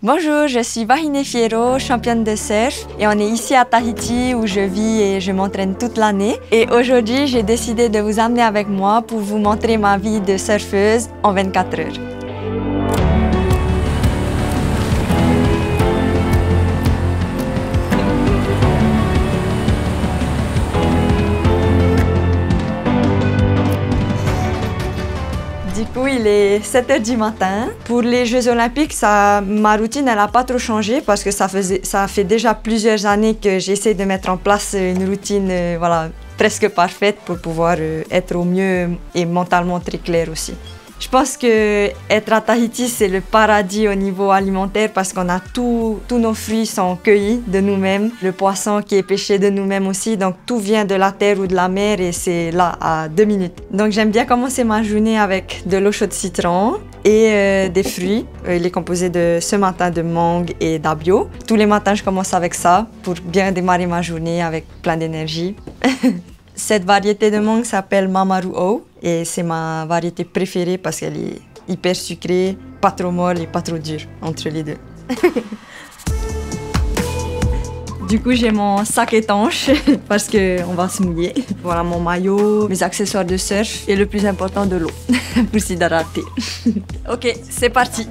Bonjour, je suis Vahine Fierro, championne de surf et on est ici à Tahiti où je vis et je m'entraîne toute l'année. Et aujourd'hui, j'ai décidé de vous amener avec moi pour vous montrer ma vie de surfeuse en 24 heures. Du coup, il est 7 h du matin. Pour les Jeux Olympiques, ma routine n'a pas trop changé parce que ça fait déjà plusieurs années que j'essaie de mettre en place une routine presque parfaite pour pouvoir être au mieux et mentalement très claire aussi. Je pense qu'être à Tahiti, c'est le paradis au niveau alimentaire parce qu'on a tous nos fruits sont cueillis de nous-mêmes, le poisson qui est pêché de nous-mêmes aussi, donc tout vient de la terre ou de la mer et c'est là à 2 minutes. Donc j'aime bien commencer ma journée avec de l'eau chaude citron et des fruits. Il est composé ce matin de mangue et d'abio. Tous les matins, je commence avec ça pour bien démarrer ma journée avec plein d'énergie. Cette variété de mangue s'appelle Mamaru'o et c'est ma variété préférée parce qu'elle est hyper sucrée, pas trop molle et pas trop dure entre les deux. Du coup, j'ai mon sac étanche parce qu'on va se mouiller. Voilà mon maillot, mes accessoires de surf et le plus important, de l'eau pour s'hydrater. Ok, c'est parti.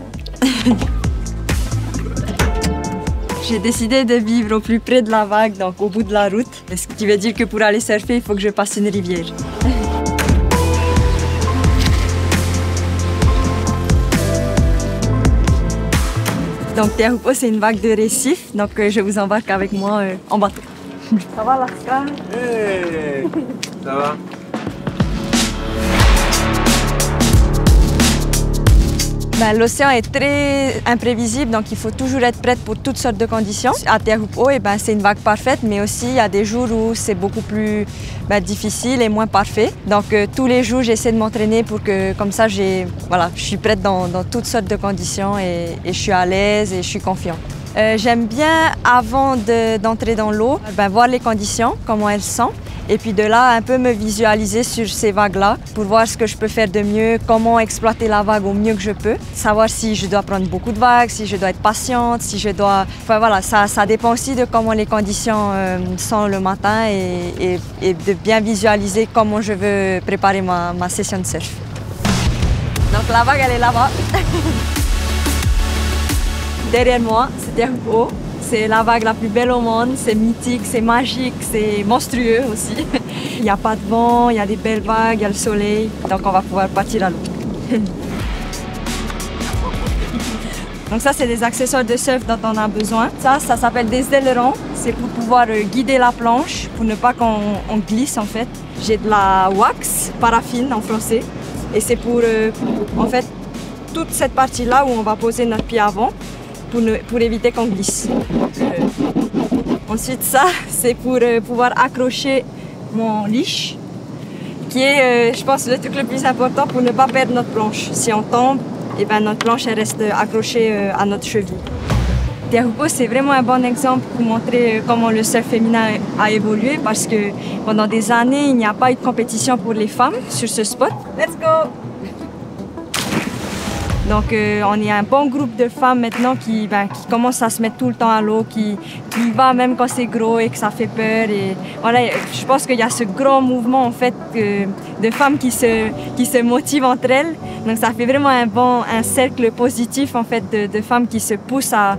J'ai décidé de vivre au plus près de la vague, donc au bout de la route. Ce qui veut dire que pour aller surfer, il faut que je passe une rivière. Donc Teahupo'o, c'est une vague de récif, donc je vous embarque avec moi en bateau. Ça va, Laska? Hey, ça va? L'océan est très imprévisible, donc il faut toujours être prête pour toutes sortes de conditions. À Teahupo'o, c'est une vague parfaite, mais aussi il y a des jours où c'est beaucoup plus difficile et moins parfait. Donc tous les jours, j'essaie de m'entraîner pour que, comme ça, je suis prête dans toutes sortes de conditions et je suis à l'aise et je suis confiante. J'aime bien, avant d'entrer dans l'eau, voir les conditions, comment elles sont. Et puis de là, un peu me visualiser sur ces vagues-là pour voir ce que je peux faire de mieux, comment exploiter la vague au mieux que je peux. Savoir si je dois prendre beaucoup de vagues, si je dois être patiente, si je dois... Enfin voilà, ça dépend aussi de comment les conditions sont le matin et de bien visualiser comment je veux préparer ma session de surf. Donc la vague, elle est là-bas. Derrière moi, c'est Teahupo'o. C'est la vague la plus belle au monde, c'est mythique, c'est magique, c'est monstrueux aussi. Il n'y a pas de vent, il y a des belles vagues, il y a le soleil, donc on va pouvoir partir à l'eau. Donc ça, c'est des accessoires de surf dont on a besoin. Ça s'appelle des ailerons, c'est pour pouvoir guider la planche, pour ne pas qu'on glisse en fait. J'ai de la wax, paraffine en français, et c'est pour en fait toute cette partie-là où on va poser notre pied avant. Pour éviter qu'on glisse. Ensuite, ça, c'est pour pouvoir accrocher mon leash, qui est, je pense, le truc le plus important pour ne pas perdre notre planche. Si on tombe, notre planche elle reste accrochée à notre cheville. Teahupo'o, c'est vraiment un bon exemple pour montrer comment le surf féminin a évolué parce que pendant des années, il n'y a pas eu de compétition pour les femmes sur ce spot. Let's go! Donc on est un bon groupe de femmes maintenant qui commencent à se mettre tout le temps à l'eau, qui va même quand c'est gros et que ça fait peur. Et voilà, je pense qu'il y a ce grand mouvement en fait de femmes qui se motivent entre elles. Donc ça fait vraiment un cercle positif en fait de femmes qui se poussent à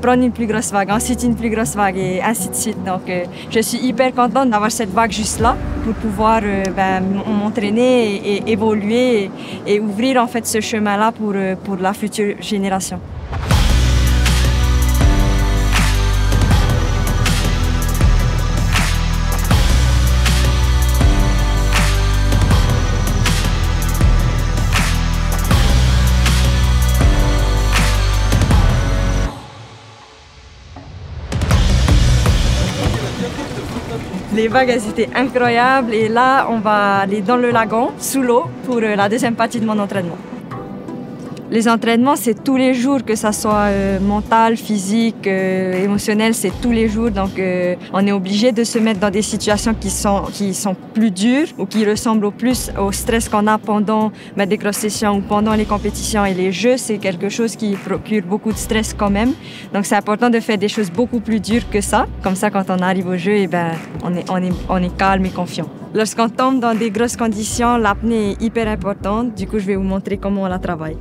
prendre une plus grosse vague, ensuite une plus grosse vague et ainsi de suite. Donc je suis hyper contente d'avoir cette vague juste là pour pouvoir m'entraîner et évoluer et ouvrir en fait ce chemin-là pour la future génération. Les vagues, elles étaient incroyables et là, on va aller dans le lagon, sous l'eau, pour la deuxième partie de mon entraînement. Les entraînements, c'est tous les jours, que ça soit mental, physique, émotionnel, c'est tous les jours. Donc, on est obligé de se mettre dans des situations qui sont plus dures ou qui ressemblent au plus au stress qu'on a pendant des grosses sessions ou pendant les compétitions. Et les jeux, c'est quelque chose qui procure beaucoup de stress quand même. Donc, c'est important de faire des choses beaucoup plus dures que ça. Comme ça, quand on arrive au jeu, eh ben, on est calme et confiant. Lorsqu'on tombe dans des grosses conditions, l'apnée est hyper importante. Du coup, je vais vous montrer comment on la travaille.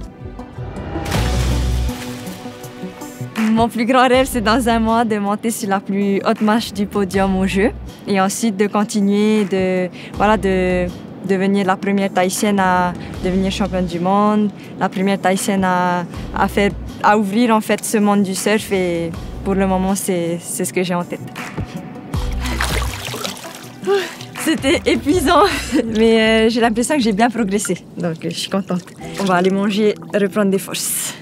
Mon plus grand rêve, c'est dans un mois de monter sur la plus haute marche du podium au jeu et ensuite de continuer de devenir la première Tahitienne à devenir championne du monde, la première Tahitienne à ouvrir en fait ce monde du surf et pour le moment, c'est ce que j'ai en tête. C'était épuisant, mais j'ai l'impression que j'ai bien progressé, donc je suis contente. On va aller manger, reprendre des forces.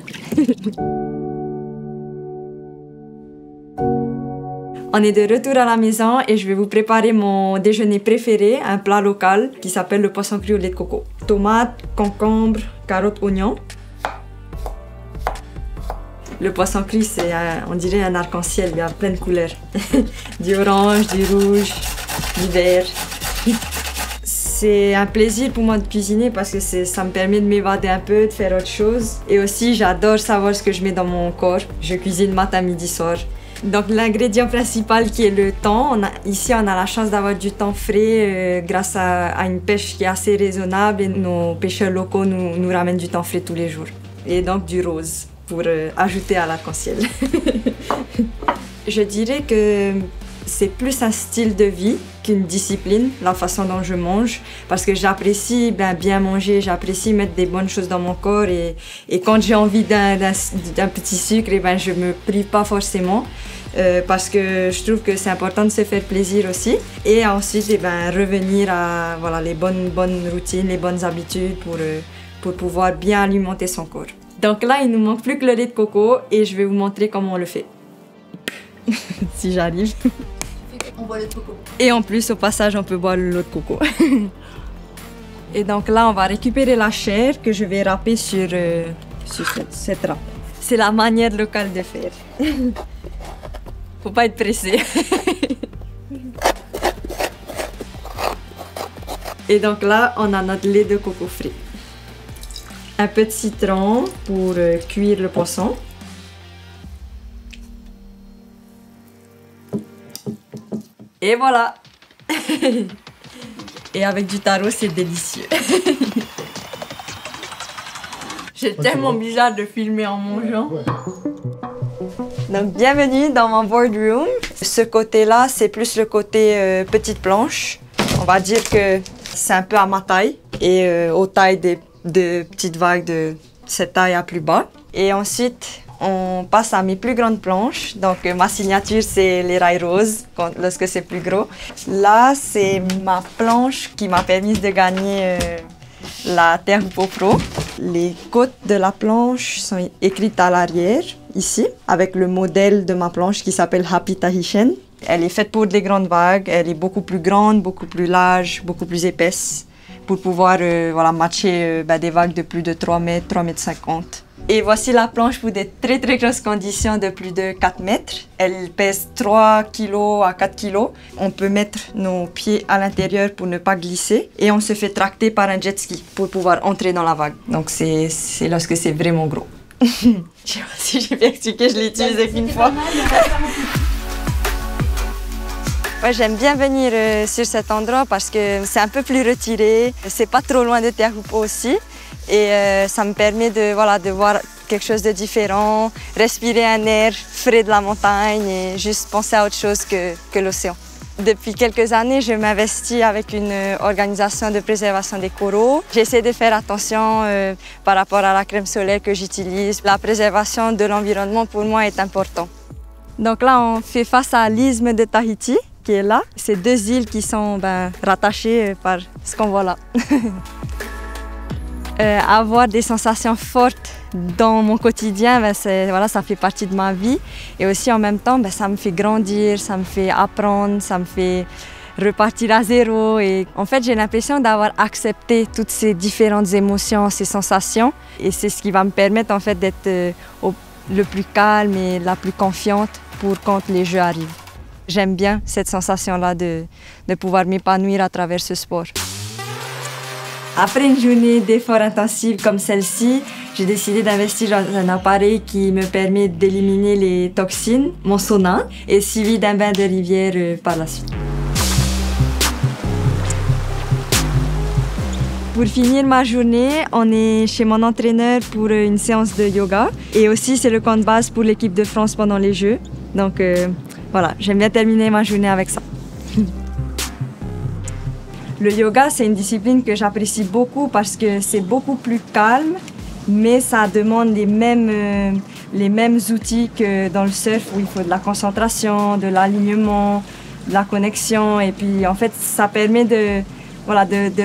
On est de retour à la maison et je vais vous préparer mon déjeuner préféré, un plat local qui s'appelle le poisson cru au lait de coco. Tomates, concombres, carottes, oignons. Le poisson cru, c'est on dirait un arc-en-ciel, il y a plein de couleurs. Du orange, du rouge, du vert. C'est un plaisir pour moi de cuisiner parce que ça me permet de m'évader un peu, de faire autre chose. Et aussi, j'adore savoir ce que je mets dans mon corps. Je cuisine matin, midi, soir. Donc l'ingrédient principal qui est le thon, ici on a la chance d'avoir du thon frais grâce à une pêche qui est assez raisonnable et nos pêcheurs locaux nous ramènent du thon frais tous les jours. Et donc du rose pour ajouter à l'arc-en-ciel. Je dirais que c'est plus un style de vie qu'une discipline, la façon dont je mange, parce que j'apprécie bien manger, j'apprécie mettre des bonnes choses dans mon corps et quand j'ai envie d'un petit sucre, je ne me prive pas forcément parce que je trouve que c'est important de se faire plaisir aussi et ensuite revenir à les bonnes routines, les bonnes habitudes pour pouvoir bien alimenter son corps. Donc là, il ne nous manque plus que le lait de coco et je vais vous montrer comment on le fait. Si j'arrive. On boit le de coco. Et en plus, au passage, on peut boire l'eau de coco. Et donc là, on va récupérer la chair que je vais râper sur cette râpe. C'est la manière locale de faire. Faut pas être pressé. Et donc là, on a notre lait de coco frais. Un peu de citron pour cuire le poisson. Et voilà. Et avec du taro, c'est délicieux. C'est tellement bizarre de filmer en mangeant. Donc, bienvenue dans mon boardroom. Ce côté-là, c'est plus le côté petite planche. On va dire que c'est un peu à ma taille et aux tailles de petites vagues de cette taille à plus bas. Et ensuite, on passe à mes plus grandes planches. Donc, ma signature, c'est les rails roses, lorsque c'est plus gros. Là, c'est ma planche qui m'a permis de gagner la Teahupo'o Pro. Les côtes de la planche sont écrites à l'arrière, ici, avec le modèle de ma planche qui s'appelle Happy Tahitian. Elle est faite pour des grandes vagues. Elle est beaucoup plus grande, beaucoup plus large, beaucoup plus épaisse pour pouvoir matcher des vagues de plus de 3 mètres, 3 mètres 50. Et voici la planche pour des très très grosses conditions de plus de 4 mètres. Elle pèse 3 kg à 4 kg. On peut mettre nos pieds à l'intérieur pour ne pas glisser. Et on se fait tracter par un jet ski pour pouvoir entrer dans la vague. Donc c'est lorsque c'est vraiment gros. Je sais pas si j'ai bien expliqué, je l'ai utilisé qu'une fois. Ouais, j'aime bien venir sur cet endroit parce que c'est un peu plus retiré. C'est pas trop loin de Teahupo'o aussi. Et ça me permet de voir quelque chose de différent, respirer un air frais de la montagne et juste penser à autre chose que l'océan. Depuis quelques années, je m'investis avec une organisation de préservation des coraux. J'essaie de faire attention par rapport à la crème solaire que j'utilise. La préservation de l'environnement pour moi est importante. Donc là, on fait face à l'isthme de Tahiti qui est là. C'est 2 îles qui sont rattachées par ce qu'on voit là. Avoir des sensations fortes dans mon quotidien, ça fait partie de ma vie. Et aussi en même temps, ça me fait grandir, ça me fait apprendre, ça me fait repartir à zéro. Et en fait, j'ai l'impression d'avoir accepté toutes ces différentes émotions, ces sensations. Et c'est ce qui va me permettre en fait d'être le plus calme et la plus confiante pour quand les jeux arrivent. J'aime bien cette sensation-là de pouvoir m'épanouir à travers ce sport. Après une journée d'efforts intensifs comme celle-ci, j'ai décidé d'investir dans un appareil qui me permet d'éliminer les toxines, mon sauna, et suivi d'un bain de rivière par la suite. Pour finir ma journée, on est chez mon entraîneur pour une séance de yoga. Et aussi, c'est le camp de base pour l'équipe de France pendant les Jeux. Donc voilà, j'aime bien terminer ma journée avec ça. Le yoga, c'est une discipline que j'apprécie beaucoup parce que c'est beaucoup plus calme, mais ça demande les mêmes outils que dans le surf où il faut de la concentration, de l'alignement, de la connexion. Et puis en fait, ça permet de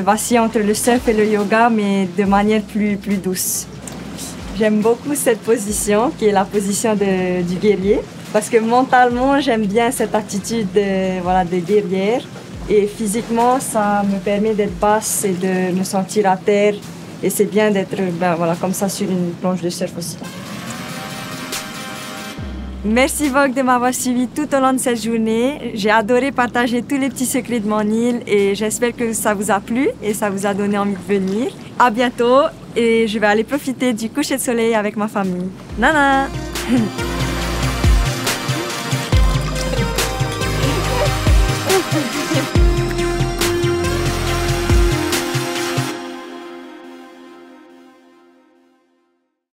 vaciller entre le surf et le yoga, mais de manière plus douce. J'aime beaucoup cette position, qui est la position du guerrier, parce que mentalement, j'aime bien cette attitude de guerrière. Et physiquement, ça me permet d'être basse et de me sentir à terre. Et c'est bien d'être comme ça sur une planche de surf aussi. Merci Vogue de m'avoir suivi tout au long de cette journée. J'ai adoré partager tous les petits secrets de mon île et j'espère que ça vous a plu et ça vous a donné envie de venir. À bientôt et je vais aller profiter du coucher de soleil avec ma famille. Nana!